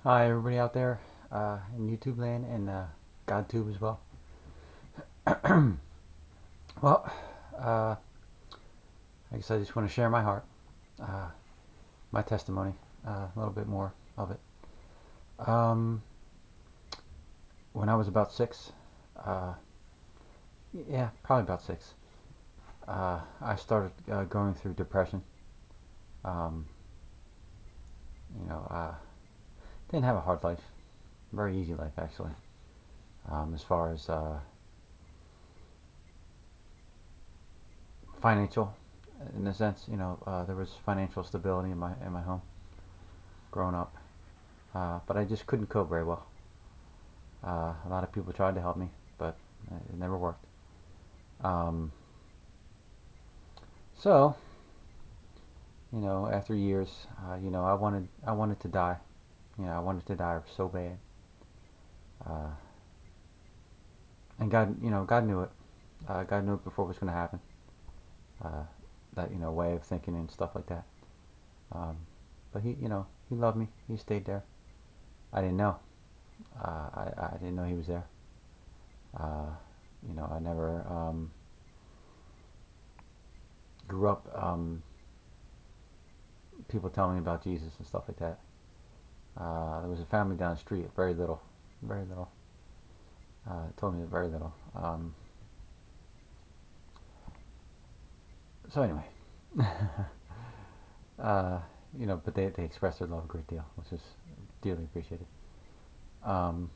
Hi, everybody out there in YouTube land and GodTube as well. Well, uh, I guess I just want to share my heart, uh, my testimony, a little bit more of it. Um, when I was about six, uh, yeah, probably about six, I started going through depression. Um, didn't have a hard life, very easy life actually. As far as financial, in a sense, there was financial stability in my home growing up. But I just couldn't cope very well. A lot of people tried to help me, but it never worked. Um, so, after years, I wanted to die. I wanted to die so bad. Uh, and God knew it. God knew it before it was going to happen. Uh, that way of thinking and stuff like that. Um, but he loved me. He stayed there. I didn't know. I didn't know he was there. Uh, I never grew up. People telling me about Jesus and stuff like that. There was a family down the street, very little, very little. Told me very little. So anyway, uh, but they expressed their love a great deal, which is dearly appreciated. Um,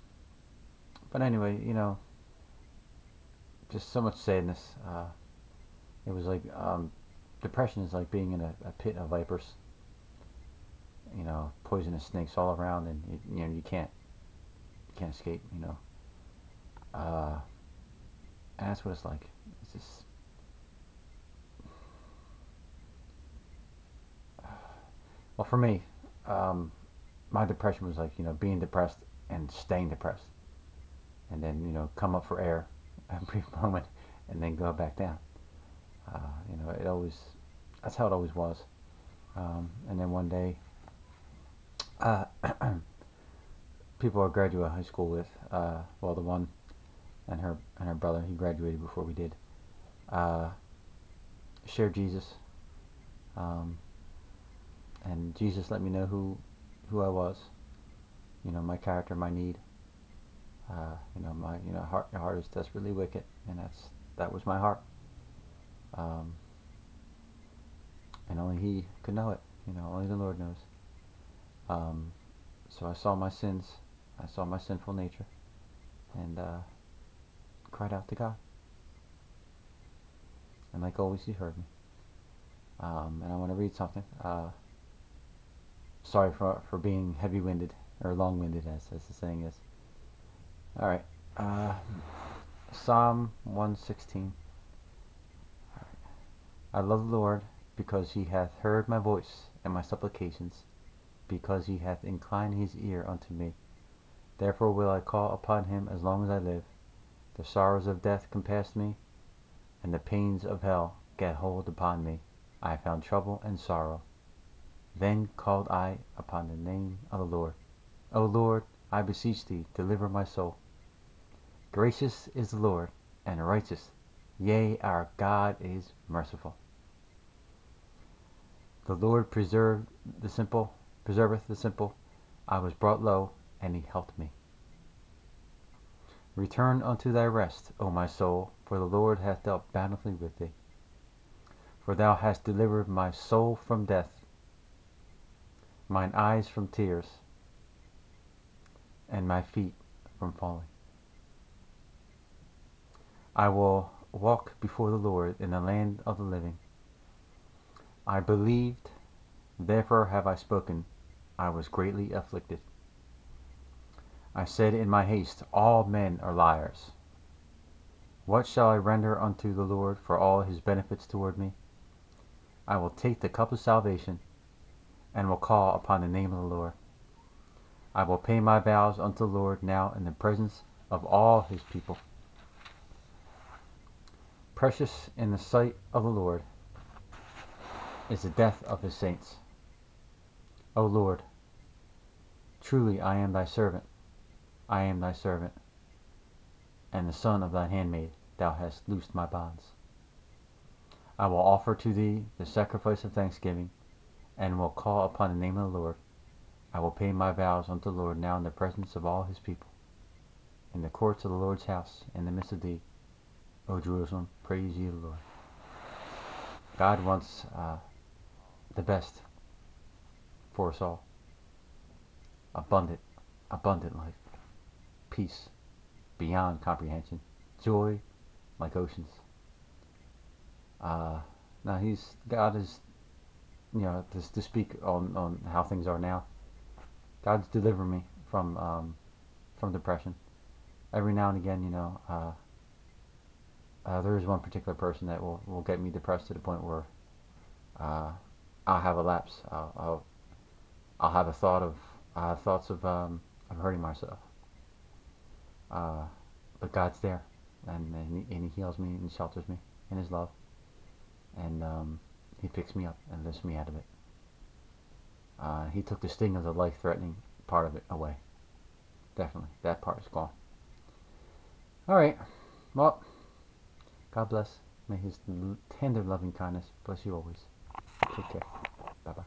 but anyway, just so much sadness. It was like depression is like being in a pit of vipers. Poisonous snakes all around, and you can't escape. Uh, and that's what it's like. It's just well for me. Um, my depression was like being depressed and staying depressed, and then come up for air a brief moment, and then go back down. It always that's how it always was. And then one day, uh, people I graduated high school with, well, the one and her brother, he graduated before we did, uh, shared Jesus, um, and Jesus let me know who I was. My character, my need. My heart is desperately wicked, and that was my heart. Um, and only He could know it. Only the Lord knows. Um, so I saw my sins, I saw my sinful nature, and cried out to God. And like always, He heard me. And I want to read something. Sorry for being heavy-winded or long-winded, as the saying is. All right. Uh, Psalm 116. I love the Lord because He hath heard my voice and my supplications, because He hath inclined His ear unto me. Therefore will I call upon Him as long as I live. The sorrows of death compassed me, and the pains of hell gat hold upon me. I found trouble and sorrow. Then called I upon the name of the Lord. O Lord, I beseech Thee, deliver my soul. Gracious is the Lord, and righteous. Yea, our God is merciful. The Lord preserveth the simple. I was brought low, and He helped me. Return unto thy rest, O my soul, for the Lord hath dealt bountifully with thee. For thou hast delivered my soul from death, mine eyes from tears, and my feet from falling. I will walk before the Lord in the land of the living. I believed, therefore have I spoken. I was greatly afflicted. I said in my haste, all men are liars. What shall I render unto the Lord for all His benefits toward me? I will take the cup of salvation, and will call upon the name of the Lord. I will pay my vows unto the Lord now in the presence of all His people. Precious in the sight of the Lord is the death of His saints. O Lord, Truly I am thy servant, I am thy servant, and the son of thine handmaid. Thou hast loosed my bonds. I will offer to thee the sacrifice of thanksgiving, and will call upon the name of the Lord. I will pay my vows unto the Lord now in the presence of all his people, in the courts of the Lord's house, in the midst of thee, O Jerusalem. Praise ye the Lord. God wants the best for us all. Abundant, abundant life. Peace beyond comprehension. Joy like oceans. Now God is, to speak on how things are now. God's delivered me from depression. Every now and again, there is one particular person that will get me depressed to the point where I'll have a lapse. I'll have thoughts of hurting myself. But God's there, and he heals me and shelters me in His love, and He picks me up and lifts me out of it. He took the sting of the life-threatening part of it away. Definitely, that part is gone. All right, well, God bless. May His tender loving kindness bless you always. Take care. Bye bye.